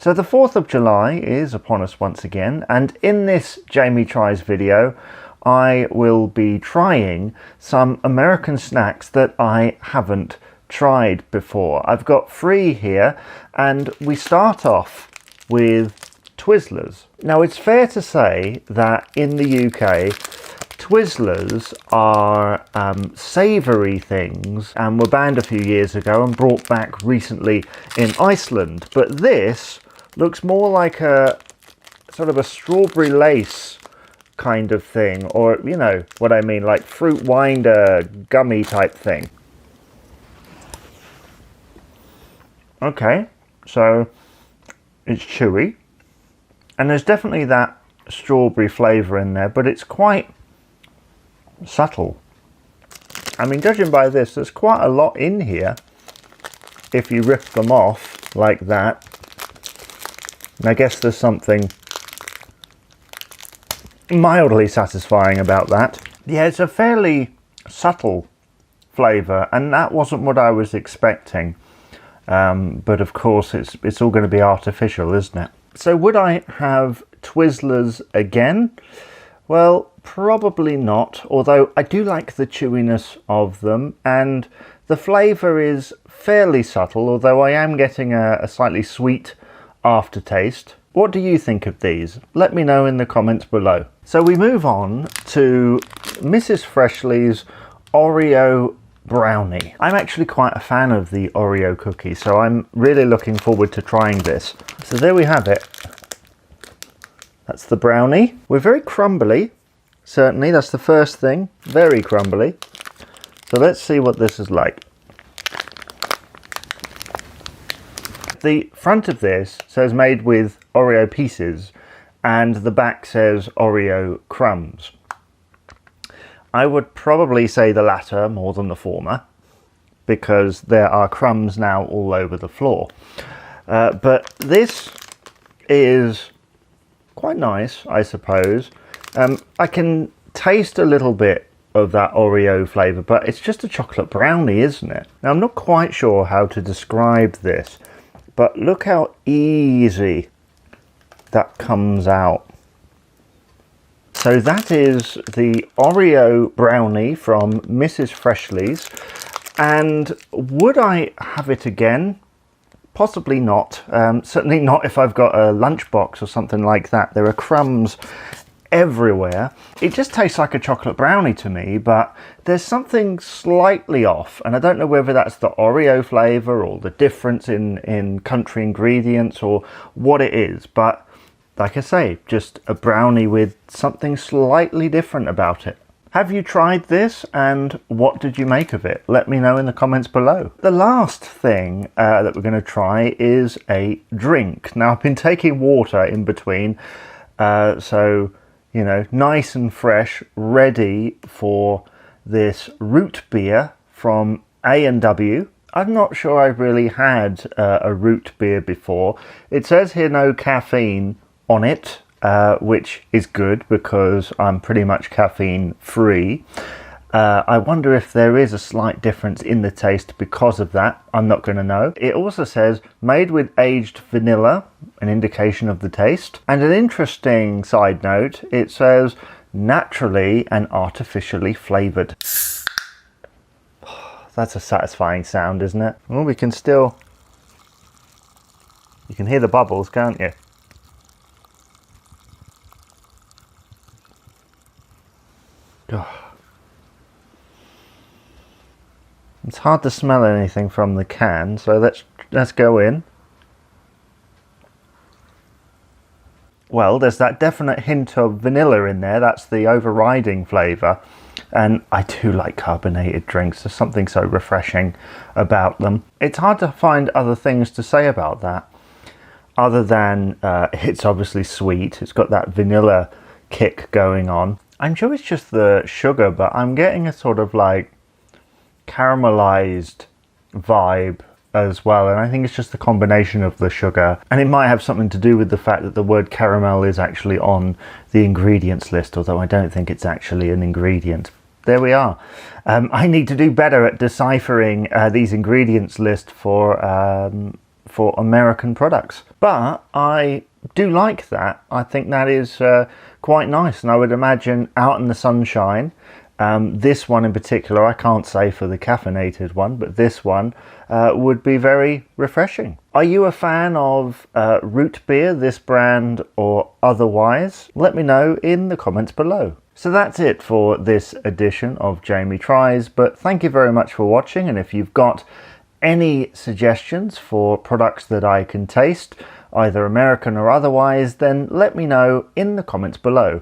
So the 4th of July is upon us once again, and in this Jamie Tries video, I will be trying some American snacks that I haven't tried before. I've got 3 here, and we start off with Twizzlers. Now, it's fair to say that in the UK, Twizzlers are savoury things and were banned a few years ago and brought back recently in Iceland. But this looks more like a sort of a strawberry lace kind of thing, or you know what I mean, like fruit winder gummy type thing. Okay, so it's chewy and there's definitely that strawberry flavour in there, but it's quite subtle. I mean, judging by this, there's quite a lot in here if you rip them off like that. And I guess there's something mildly satisfying about that. Yeah, it's a fairly subtle flavour, and that wasn't what I was expecting. But of course, it's all going to be artificial, isn't it? So would I have Twizzlers again? Well, probably not, although I do like the chewiness of them, and the flavour is fairly subtle, although I am getting a slightly sweet aftertaste. What do you think of these? Let me know in the comments below. So we move on to Mrs. Freshley's Oreo Brownie. I'm actually quite a fan of the Oreo cookie, so I'm really looking forward to trying this. So there we have it. That's the brownie. We're very crumbly, certainly, that's the first thing. Very crumbly. So let's see what this is like. The front of this says made with Oreo pieces, and the back says Oreo crumbs. I would probably say the latter more than the former, because there are crumbs now all over the floor. But this is quite nice, I suppose. I can taste a little bit of that Oreo flavour, but it's just a chocolate brownie, isn't it? Now, I'm not quite sure how to describe this, but look how easy that comes out. So that is the Oreo brownie from Mrs. Freshley's, and would I have it again? Possibly not. Certainly not if I've got a lunchbox or something like that. There are crumbs everywhere. It just tastes like a chocolate brownie to me, but there's something slightly off, and I don't know whether that's the Oreo flavour or the difference in country ingredients or what it is, but like I say, just a brownie with something slightly different about it. Have you tried this, and what did you make of it? Let me know in the comments below. The last thing that we're going to try is a drink. Now, I've been taking water in between, so you know, nice and fresh, ready for this root beer from A&W. I'm not sure I've really had a root beer before. It says here no caffeine on it, which is good because I'm pretty much caffeine free. I wonder if there is a slight difference in the taste because of that. I'm not going to know. It also says made with aged vanilla, an indication of the taste. And an interesting side note, it says naturally and artificially flavoured. That's a satisfying sound, isn't it? Well, we can still... You can hear the bubbles, can't you? Oh. It's hard to smell anything from the can, so let's go in. Well, there's that definite hint of vanilla in there. That's the overriding flavour. And I do like carbonated drinks. There's something so refreshing about them. It's hard to find other things to say about that, other than it's obviously sweet. It's got that vanilla kick going on. I'm sure it's just the sugar, but I'm getting a sort of like caramelized vibe as well, and I think it's just the combination of the sugar, and it might have something to do with the fact that the word caramel is actually on the ingredients list, although I don't think it's actually an ingredient. There we are. I need to do better at deciphering these ingredients list for for American products. But I do like that. I think that is quite nice, and I would imagine out in the sunshine, this one in particular, I can't say for the caffeinated one, but this one would be very refreshing. Are you a fan of root beer, this brand or otherwise? Let me know in the comments below. So that's it for this edition of Jamie Tries, but thank you very much for watching, and if you've got any suggestions for products that I can taste, either American or otherwise, then let me know in the comments below.